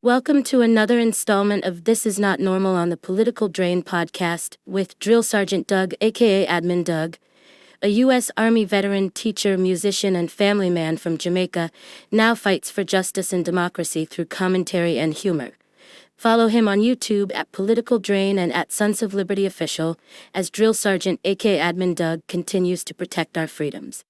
Welcome to another installment of This Is Not Normal on the Political Drain podcast with Drill Sergeant Doug, aka Admin Doug, a U.S. Army veteran, teacher, musician, and family man from Jamaica, now fights for justice and democracy through commentary and humor. Follow him on YouTube at Political Drain and at Sons of Liberty Official as Drill Sergeant, aka Admin Doug, continues to protect our freedoms.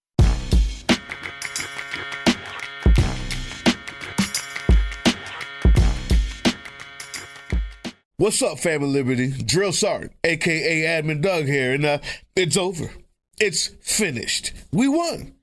What's up, Family Liberty? Drill Sergeant, a.k.a. Admin Doug here, and it's over. It's finished. We won.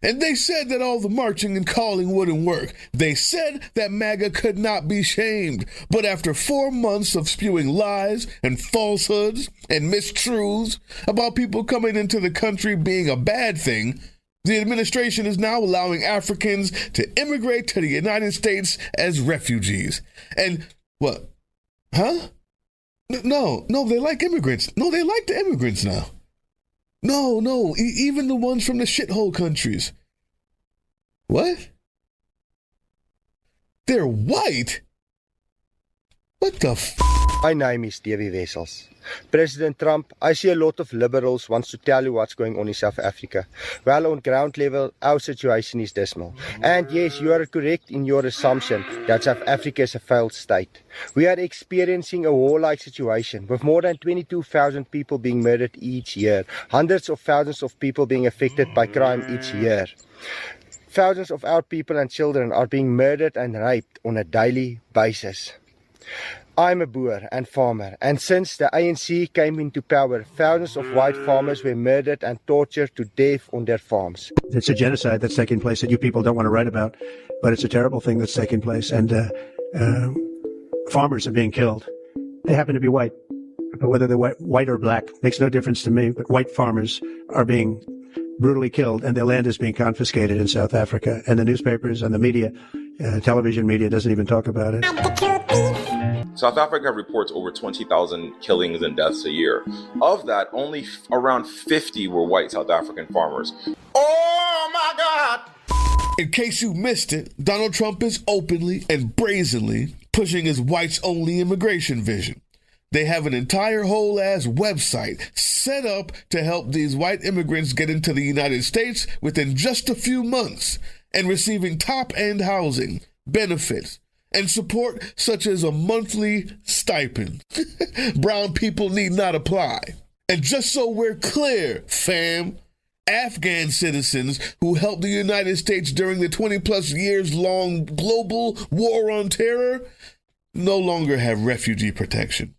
And they said that all the marching and calling wouldn't work. They said that MAGA could not be shamed. But after 4 months of spewing lies and falsehoods and mistruths about people coming into the country being a bad thing, the administration is now allowing Africans to immigrate to the United States as refugees. And what? Huh? No, they like immigrants. No, they like the immigrants now. No, even the ones from the shithole countries. What? They're white? What the f***? My name is Davy Wessels. President Trump, I see a lot of liberals wants to tell you what's going on in South Africa. Well, on ground level, our situation is dismal. And yes, you are correct in your assumption that South Africa is a failed state. We are experiencing a war-like situation with more than 22,000 people being murdered each year, hundreds of thousands of people being affected by crime each year. Thousands of our people and children are being murdered and raped on a daily basis. I'm a boer and farmer, and since the ANC came into power, thousands of white farmers were murdered and tortured to death on their farms. It's a genocide that's taking place that you people don't want to write about, but it's a terrible thing that's taking place, and farmers are being killed. They happen to be white, but whether they're white or black makes no difference to me, but white farmers are being brutally killed, and their land is being confiscated in South Africa, and the newspapers and the media, television media doesn't even talk about it. South Africa reports over 20,000 killings and deaths a year. Of that, only around 50 were white South African farmers. Oh my God! In case you missed it, Donald Trump is openly and brazenly pushing his whites-only immigration vision. They have an entire whole-ass website set up to help these white immigrants get into the United States within just a few months and receiving top-end housing, benefits, and support such as a monthly stipend. Brown people need not apply. And just so we're clear, fam, Afghan citizens who helped the United States during the 20-plus years-long global war on terror no longer have refugee protection.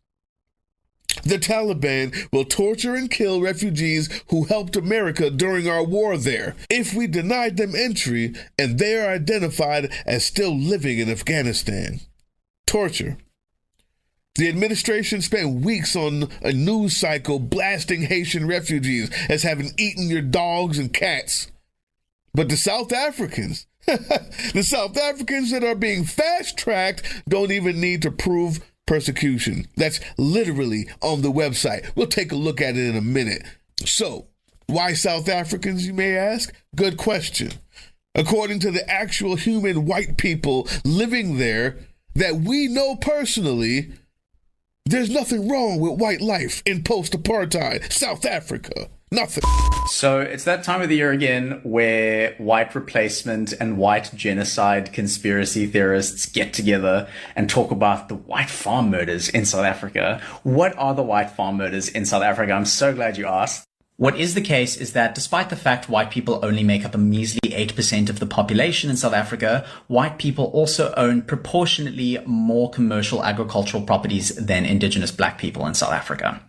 The Taliban will torture and kill refugees who helped America during our war there if we denied them entry and they are identified as still living in Afghanistan. Torture. The administration spent weeks on a news cycle blasting Haitian refugees as having eaten your dogs and cats. But the South Africans, the South Africans that are being fast-tracked don't even need to prove persecution. That's literally on the website. We'll take a look at it in a minute. So, why South Africans, you may ask? Good question. According to the actual human white people living there that we know personally, there's nothing wrong with white life in post-apartheid South Africa. Nothing. So it's that time of the year again where white replacement and white genocide conspiracy theorists get together and talk about the white farm murders in South Africa. What are the white farm murders in South Africa? I'm so glad you asked. What is the case is that despite the fact white people only make up a measly 8% of the population in South Africa, white people also own proportionately more commercial agricultural properties than indigenous black people in South Africa.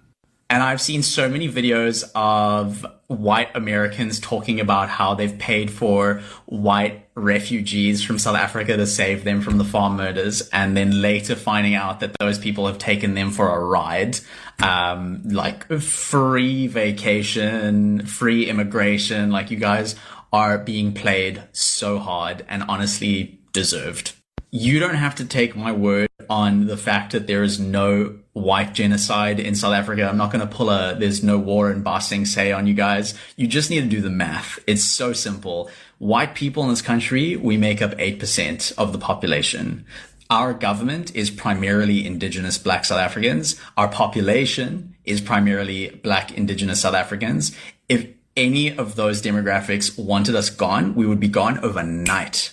And I've seen so many videos of white Americans talking about how they've paid for white refugees from South Africa to save them from the farm murders, and then later finding out that those people have taken them for a ride, like free vacation, free immigration. Like, you guys are being played so hard and honestly deserved. You don't have to take my word on the fact that there is no white genocide in South Africa. I'm not going to pull there's no war in Ba Sing Se on you guys. You just need to do the math. It's so simple. White people in this country, we make up 8% of the population. Our government is primarily indigenous Black South Africans. Our population is primarily Black indigenous South Africans. If any of those demographics wanted us gone, we would be gone overnight.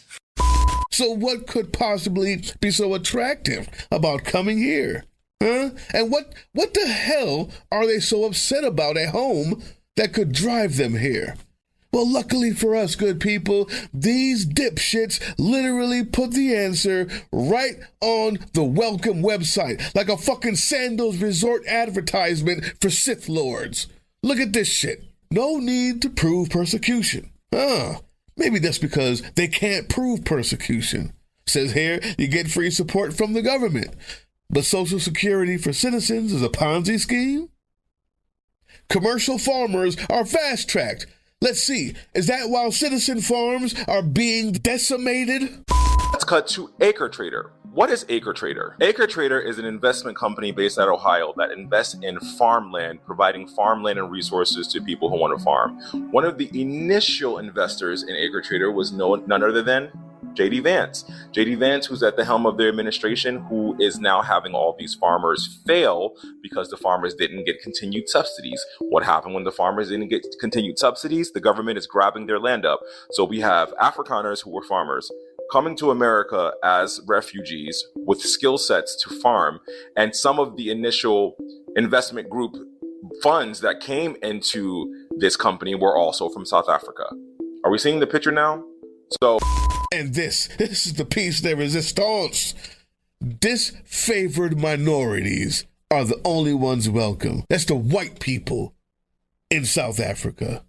So what could possibly be so attractive about coming here? Huh? And what the hell are they so upset about at home that could drive them here? Well, luckily for us, good people, these dipshits literally put the answer right on the welcome website, like a fucking Sandals Resort advertisement for Sith Lords. Look at this shit. No need to prove persecution. Maybe that's because they can't prove persecution. Says here, you get free support from the government. But Social Security for citizens is a Ponzi scheme? Commercial farmers are fast-tracked. Let's see, is that while citizen farms are being decimated? Let's cut to Acre Trader. What is Acre Trader? Acre Trader is an investment company based out of Ohio that invests in farmland, providing farmland and resources to people who want to farm. One of the initial investors in Acre Trader was none other than J.D. Vance. J.D. Vance, who's at the helm of their administration, who is now having all these farmers fail because the farmers didn't get continued subsidies. What happened when the farmers didn't get continued subsidies? The government is grabbing their land up. So we have Afrikaners who were farmers coming to America as refugees with skill sets to farm. And some of the initial investment group funds that came into this company were also from South Africa. Are we seeing the picture now? So... And this is the piece de resistance. Disfavored minorities are the only ones welcome. That's the white people in South Africa.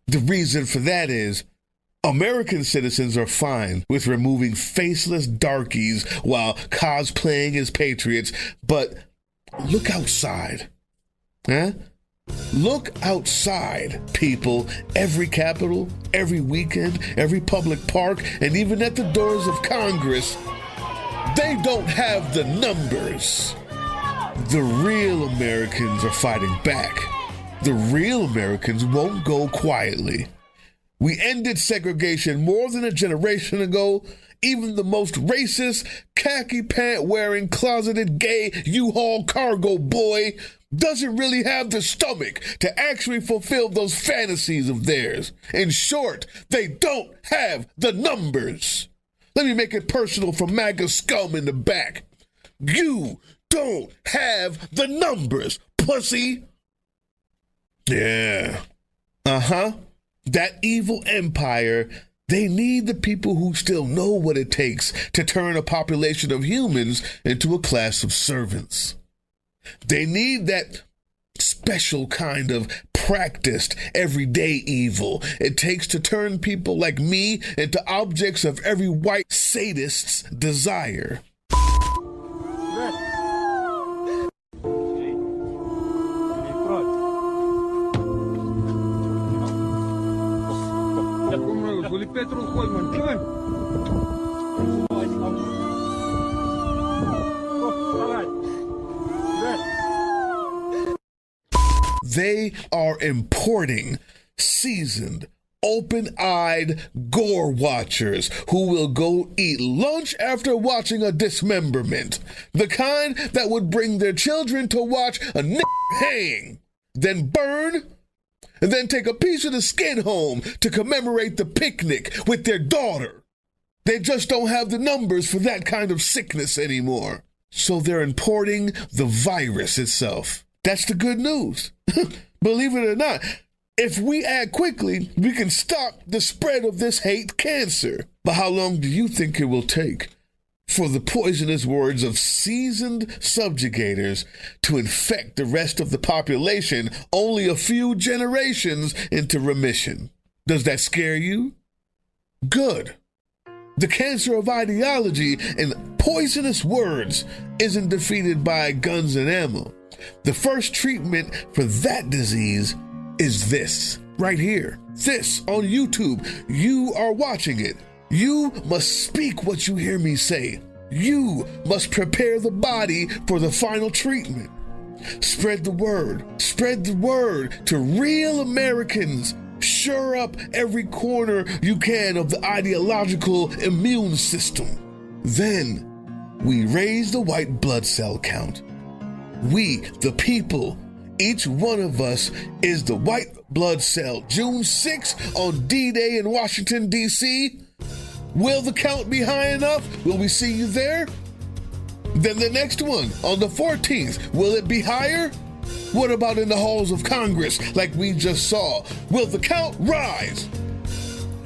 The reason for that is American citizens are fine with removing faceless darkies while cosplaying as patriots, but look outside. Huh? Look outside, people. Every Capitol, every weekend, every public park, and even at the doors of Congress, they don't have the numbers. The real Americans are fighting back. The real Americans won't go quietly. We ended segregation more than a generation ago. Even the most racist, khaki pant-wearing, closeted gay U-Haul cargo boy doesn't really have the stomach to actually fulfill those fantasies of theirs. In short, they don't have the numbers. Let me make it personal for MAGA scum in the back. You don't have the numbers, pussy. Yeah. That evil empire, they need the people who still know what it takes to turn a population of humans into a class of servants. They need that special kind of practiced everyday evil it takes to turn people like me into objects of every white sadist's desire. They are importing seasoned, open-eyed gore watchers who will go eat lunch after watching a dismemberment. The kind that would bring their children to watch a hang, then burn, and then take a piece of the skin home to commemorate the picnic with their daughter. They just don't have the numbers for that kind of sickness anymore. So they're importing the virus itself. That's the good news. Believe it or not, if we act quickly, we can stop the spread of this hate cancer. But how long do you think it will take for the poisonous words of seasoned subjugators to infect the rest of the population only a few generations into remission? Does that scare you? Good. The cancer of ideology and poisonous words isn't defeated by guns and ammo. The first treatment for that disease is this, right here. This on YouTube. You are watching it. You must speak what you hear me say. You must prepare the body for the final treatment. Spread the word. Spread the word to real Americans. Shore up every corner you can of the ideological immune system. Then we raise the white blood cell count. We, the people, each one of us is the white blood cell. June 6th on D-Day in Washington, D.C. Will the count be high enough? Will we see you there? Then the next one on the 14th, will it be higher? What about in the halls of Congress like we just saw? Will the count rise?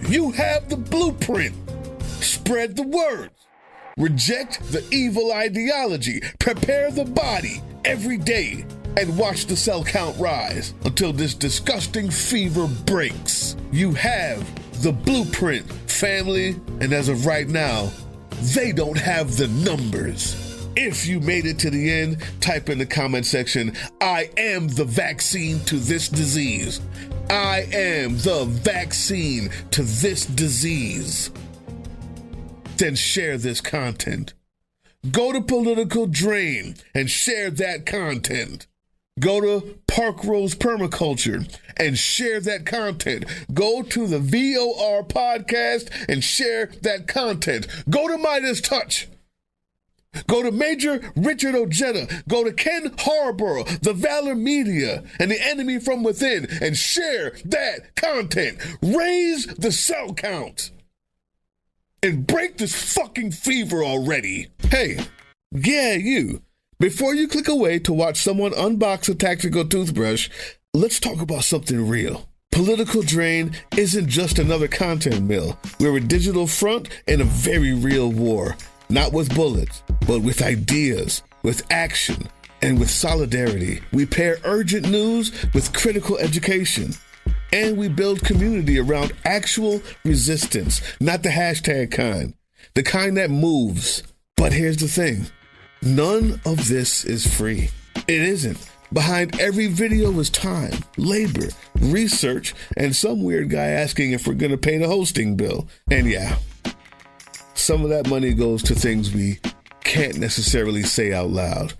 You have the blueprint. Spread the word. Reject the evil ideology. Prepare the body every day and watch the cell count rise until this disgusting fever breaks. You have the blueprint, family, and as of right now, they don't have the numbers. If you made it to the end, type in the comment section, I am the vaccine to this disease. I am the vaccine to this disease. Then share this content. Go to Political Drain and share that content. Go to Park Rose Permaculture and share that content. Go to the VOR podcast and share that content. Go to Midas Touch. Go to Major Richard Ojeda. Go to Ken Harborough, the Valor Media, and the Enemy from Within, and share that content. Raise the cell count. And break this fucking fever already. Hey, yeah, you. Before you click away to watch someone unbox a tactical toothbrush, let's talk about something real. Political Drain isn't just another content mill. We're a digital front in a very real war. Not with bullets, but with ideas, with action, and with solidarity. We pair urgent news with critical education. And we build community around actual resistance, not the hashtag kind, the kind that moves. But here's the thing, none of this is free. It isn't. Behind every video is time, labor, research, and some weird guy asking if we're going to pay the hosting bill. And yeah, some of that money goes to things we can't necessarily say out loud.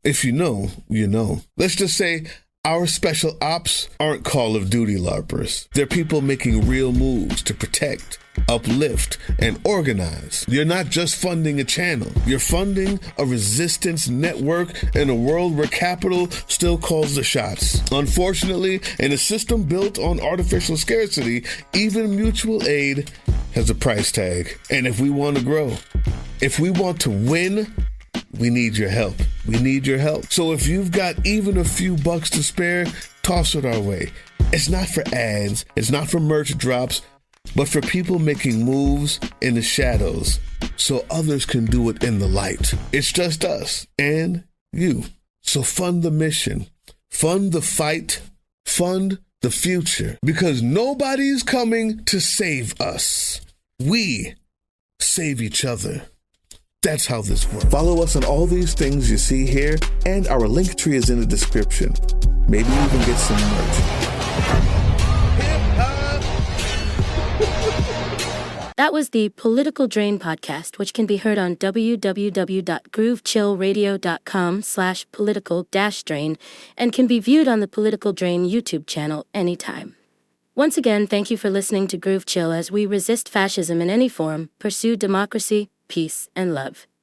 If you know, you know. Let's just say our special ops aren't Call of Duty LARPers. They're people making real moves to protect, uplift, and organize. You're not just funding a channel. You're funding a resistance network in a world where capital still calls the shots. Unfortunately, in a system built on artificial scarcity, even mutual aid has a price tag. And if we want to grow, if we want to win, we need your help. We need your help. So if you've got even a few bucks to spare, toss it our way. It's not for ads, it's not for merch drops, but for people making moves in the shadows so others can do it in the light. It's just us and you. So fund the mission, fund the fight, fund the future, because nobody's coming to save us. We save each other. That's how this works. Follow us on all these things you see here, and our link tree is in the description. Maybe you can get some merch. That was the Political Drain podcast, which can be heard on www.groovechillradio.com/political-drain and can be viewed on the Political Drain YouTube channel anytime. Once again, thank you for listening to Groove Chill as we resist fascism in any form, pursue democracy, peace, and love.